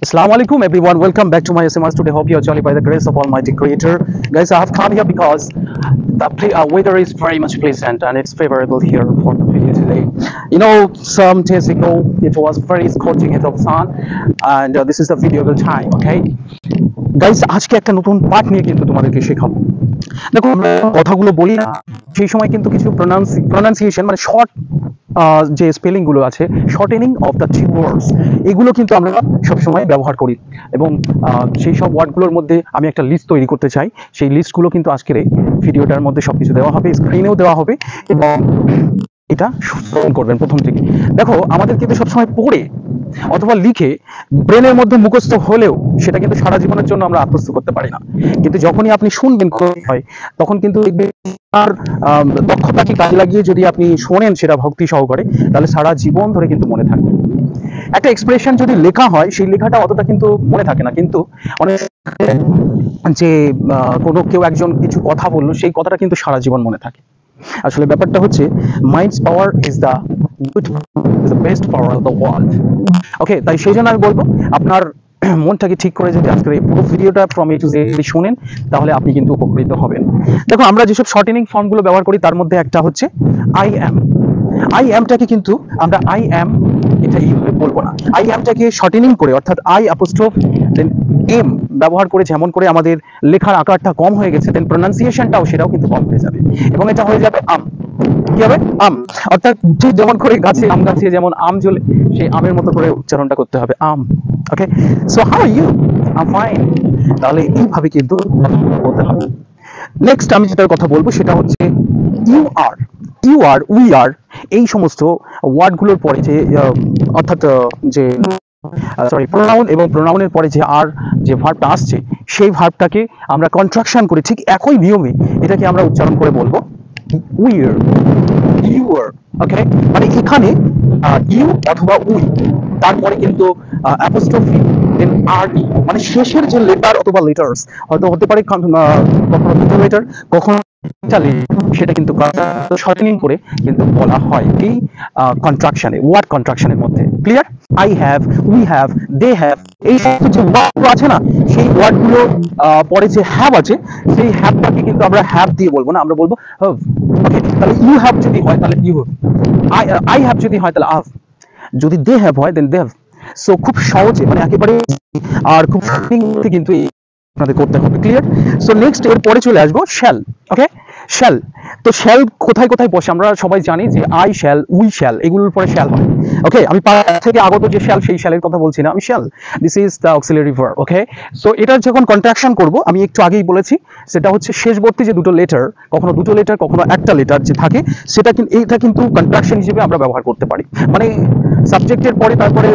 Assalamu alaikum everyone, welcome back to my SMRs. Today hope you are jolly by the grace of Almighty Creator. Guys, I have come here because the weather is very much pleasant and it's favorable here for the video today. You know, some days ago it was very scorching heat of sun and this is the video of the time, okay? Guys, আজকে একটা নতুন part নিয়ে কিন্তু তোমাদেরকে শেখাবো। দেখো আমরা কথাগুলো বলি না সেই সময় কিন্তু কিছু প্রনাউন্সিয়েশন মানে শর্ট যে স্পেলিং গুলো আছে, shortening of the three words, এগুলো কিন্তু আমরা সবসময় ব্যবহার করি এবং সেই সব ওয়ার্ডগুলোর মধ্যে আমি একটা লিস্ট তৈরি করতে চাই। সেই লিস্টগুলো কিন্তু আজকের এই ভিডিওটার মধ্যে সবকিছু দেওয়া হবে, স্ক্রিনেও দেওয়া হবে এবং এটা স্মরণ করবেন প্রথম থেকে। দেখো আমাদের কিন্তু সবসময় পড়ে অথবা লিখে ব্রেনের মধ্যে মুখস্থ হলেও সেটা কিন্তু সারা জীবনের জন্য আমরা আত্মস্থ করতে পারি না, কিন্তু যখনই আপনি শুনবেন হয় তখন কিন্তু আর দক্ষতাকে কাজে লাগিয়ে যদি আপনি শোনেন সেটা ভক্তি সহকারে, তাহলে সারা জীবন ধরে কিন্তু মনে থাকবে। একটা এক্সপ্রেশন যদি লেখা হয় সেই লেখাটা অতটা কিন্তু মনে থাকে না, কিন্তু অনেক যে কোনো কেউ একজন কিছু কথা বললো সেই কথাটা কিন্তু সারা জীবন মনে থাকে। আসলে ব্যাপারটা হচ্ছে minds power is the best power of the world. Okay, তাই সেই জন্য আমি বলবো আপনার মনটাকে ঠিক করে যদি আজকের এই পুরো ভিডিওটা ফ্রম এ টু জেড শুনেন তাহলে আপনি কিন্তু উপকৃত হবেন। দেখো আমরা যেসব শর্টেনিং ফর্মগুলো ব্যবহার করি তার মধ্যে একটা হচ্ছে আই অ্যাম। আই অ্যামটাকে কিন্তু আমরা আই অ্যাম এটা এইভাবে বলবো না, আই অ্যামটাকে শর্টেনিং করে অর্থাৎ আই অ্যাপোস্ট্রোফ দেন এম ব্যবহার করে যেমন করে আমাদের লেখার আকারটা কম হয়ে গেছে, দেন প্রোনাউন্সিয়েশনটাও সেটাও কিন্তু কম হয়ে যাবে এবং এটা হয়ে যাবে আম। কি হবে? আম। অর্থাৎ ঠিক যেমন করে গাছে আম গাছে যেমন আম জ্বলে সেই আমের মতো করে উচ্চারণটা করতে হবে আম। Okay, so how are you? I am fine. তাহলে এইভাবে কিন্তু বলতে হবে। নেক্সট আমি যেটার কথা বলবো সেটা হচ্ছে you are. You are, we are, এই সমস্ত ওয়ার্ডগুলোর পরে যে অর্থাৎ যে সরি প্রোনাউন এবং প্রোনাউনের পরে যে আর যে ভার্বটা আসছে সেই ভার্বটাকে আমরা কন্ট্রাকশন করে ঠিক একই নিয়মে এটাকে আমরা উচ্চারণ করে বলবো উইয়ার, ইউয়ার। ওকে, মানে এখানে ইউ অথবা উই তারপরে কিন্তু অ্যাপোস্ট্রফি দেন আর ই, মানে শেষের যে লেটার অথবা লেটার্স হয়তো হতে পারে কখনো দুটো লেটার কখনো সেটা কিন্তু শর্টেনিং করে কিন্তু বলা হয় এই কন্ট্রাকশনে, ওয়ার্ড কন্ট্রাকশনের মধ্যে। Clear? I have, we have, they have, এই যে ওয়ার্ডগুলো আছে না সেই ওয়ার্ডগুলো পরে যে হ্যাভ আছে সেই হ্যাভটাকে কিন্তু আমরা হ্যাভ দিয়ে বলবো না, আমরা বলবো হ্যাভ। ওকে, তাহলে ইউ হ্যাভ যদি হয় তাহলে ইউ হ্যাভ, আই হ্যাভ যদি হয় তাহলে আভ, যদি দে হ্যাভ হয় দেন দে হ্যাভ। সো খুব সহজে মানে একেবারে আর খুব কিন্তু আপনাদের করতে হবে। ক্লিয়ার? সো নেক্সট এর পরে চলে আসবো শ্যাল। ওকে, শ্যাল। তো শ্যাল কোথায় কোথায় বসে আমরা সবাই জানি যে আই শ্যাল, উই শ্যাল, এগুলোর পরে শ্যাল হয়। ওকে, আমি পাশ থেকে আগত যে শ্যাল সেই শ্যালের কথা বলছি না, আমি shall, this is the auxiliary verb. Okay, so এটার যখন কন্ট্রাকশন করব আমি একটু আগেই বলেছি সেটা হচ্ছে শেষবর্তী যে দুটো লেটার, কখনো দুটো লেটার কখনো একটা লেটার যে থাকে সেটা কিন্তু এটা কিন্তু কন্ট্রাকশন হিসেবে আমরা ব্যবহার করতে পারি। মানে সাবজেক্টের পরে তারপরে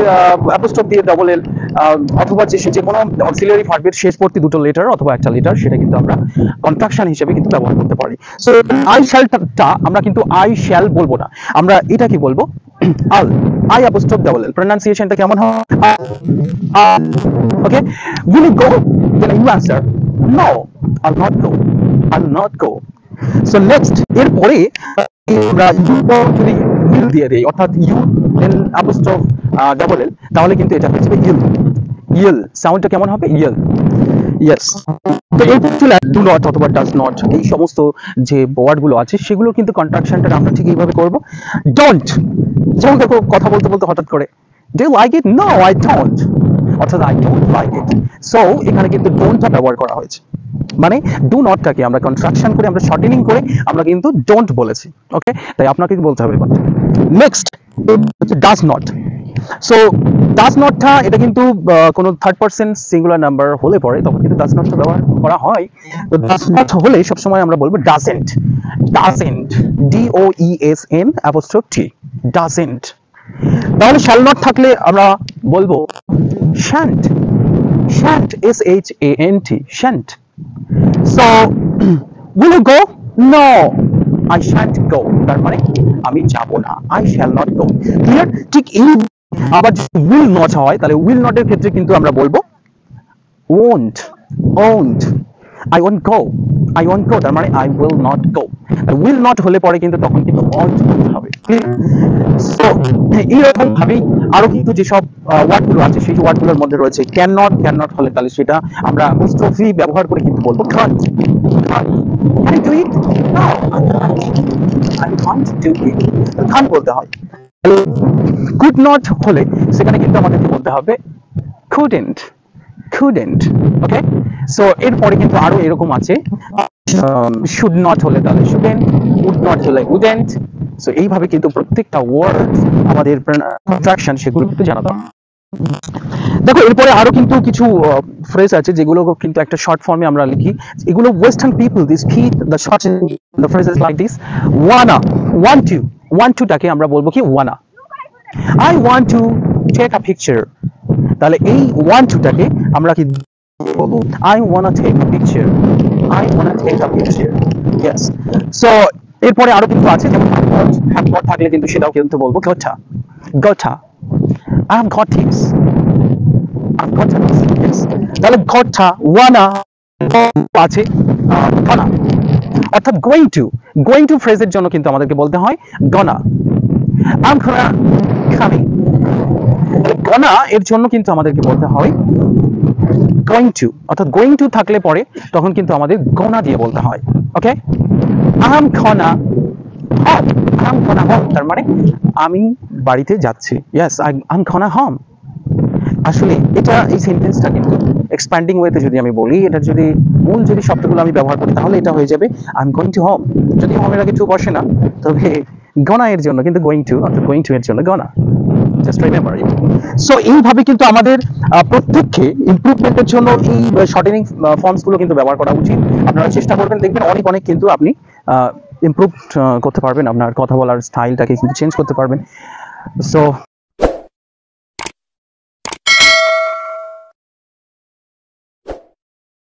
অ্যাপোস্ট্রফ দিয়ে ডবল এল অথবা যে কোনো অক্সিলারি ভার্বের শেষবর্তী দুটো লেটার অথবা একটা লেটার সেটা কিন্তু আমরা কন্ট্রাকশন হিসেবে কিন্তু ব্যবহার করতে পারি। সো আই শ্যালটা আমরা কিন্তু আই শ্যাল বলবো না, আমরা এটা কি বলবো আল, আই অ্যাপোস্ট্রফ ডবল এল। প্রোনাউন্সিয়েশনটা কেমন হয়? ওকে, will you go? Then you answer no, I'll not go, I'll not go. So next এরপরে আমরা ইউ যদি will দিয়ে দেই অর্থাৎ ইউ দেন অ্যাপোস্ট্রফ ডবল এল, তাহলে কিন্তু এটা হচ্ছে ইল। ইল সাউন্ডটা কেমন হবে? ইল। ইয়েস। তো এই চলে ডু নট অথবা ডাজ নট, এই সমস্ত যে ওয়ার্ডগুলো আছে সেগুলো কিন্তু কন্ট্রাকশনটা আমরা ঠিক এইভাবে করব। ডোন্ট, যেমন দেখো কথা বলতে বলতে হঠাৎ করে do you like it? No I don't, অর্থাৎ I don't like it. So এখানে কিন্তু ডোন্টটা ব্যবহার করা হয়েছে, মানে ডু নটটাকে আমরা কন্ট্রাকশন করে আমরা শর্টেনিং করে আমরা কিন্তু ডোন্ট বলেছি। ওকে, তাই আপনাকে বলতে হবে। নেক্সট হচ্ছে ডাজ নট। সো ডাজ নটটা এটা কিন্তু কোনো থার্ড পারসন সিঙ্গুলার নাম্বার হলে পরে তখন কিন্তু ডাজ নটটা ব্যবহার করা হয়। তো ডাজ নট হলে সবসময় আমরা বলবো doesn't. Doesn't, D O E S N apostrophe T, doesn't. তাহলে শ্যাল নট থাকলে আমরা বলবো shan't. Shan't, S H A N T, shan't. So will you go? No, I shan't go, তার মানে আমি যাব না, I shall not go। Clear? ঠিক এই আবার যদি will not হয় তাহলে will not এর ক্ষেত্রে কিন্তু আমরা বলবো won't, won't, I won't go, I won't go, তার মানে I will not go। R will not হলে পরে কিন্তু তখন কিন্তু won't বলতে হবে। সো এইরকম ভাবেই আরো কিন্তু যেসব ওয়ার্ডগুলো আছে সেই ওয়ার্ডগুলোর মধ্যে রয়েছে ক্যান নট হলে তাহলে সেটা আমরা অ্যাপোস্ট্রফি ব্যবহার করে কিন্তু বলবো Kant. Can you do it? No, I can't do it. can't বলতে হয়। could not হলে সেখানে কিন্তু আমাদেরকে বলতে হবে couldn't। ওকে, সো এরপরে কিন্তু আরো এরকম আছে should not হলে তাহলে shouldn't, would not হলে wouldn't। সো এইভাবে কিন্তু প্রত্যেকটা ওয়ার্ড আমাদের কন্ট্রাকশন সেগুলো কিন্তু জানাতে হবে। দেখো এরপরে আরো কিন্তু কিছু ফ্রেজ আছে যেগুলো কিন্তু একটা শর্ট ফর্মে আমরা লিখি, এগুলো western people this speak the short the phrases like this. want to টাকে আমরা বলবো কি wanna। I want to take a picture, তাহলে এই want to টাকে আমরা কি বলবো I wanna take a picture। yes। So এরপরে আরো কিন্তু আছে যেমন have got থাকলে কিন্তু সেটাও কিন্তু বলবো gotta। I have got this। yes। তাহলে gotta, wanna আছে gonna, অর্থাৎ going to ফ্রেজের জন্য কিন্তু আমাদেরকে বলতে হয় gonna। I'm coming, gonna এর জন্য কিন্তু আমাদেরকে বলতে হয় going to, অর্থাৎ going to থাকলে পরে তখন কিন্তু আমাদের gonna দিয়ে বলতে হয়। ওকে, I'm gonna home, তার মানে আমি বাড়িতে যাচ্ছি। yes, I'm gonna home। আসলে এটা এই সেন্টেন্সটা কিন্তু এক্সপ্যান্ডিং ওয়েতে যদি আমি বলি, এটার যদি মূল শব্দগুলো আমি ব্যবহার করি তাহলে এটা হয়ে যাবে I'm going to home। যদি হোমের আগে টু বসে না তবে গনা এর জন্য কিন্তু going to, অর্থাৎ going to এর জন্য gonna. Just remember it. So এইভাবে কিন্তু আমাদের প্রত্যেককে ইমপ্রুভমেন্টের জন্য এই শর্টেনিং ফর্মস গুলো কিন্তু ব্যবহার করা উচিত। আপনারা চেষ্টা করবেন, দেখবেন অনেক কিন্তু আপনি ইমপ্রুভ করতে পারবেন, আপনার কথা বলার স্টাইলটাকে কিন্তু চেঞ্জ করতে পারবেন। সো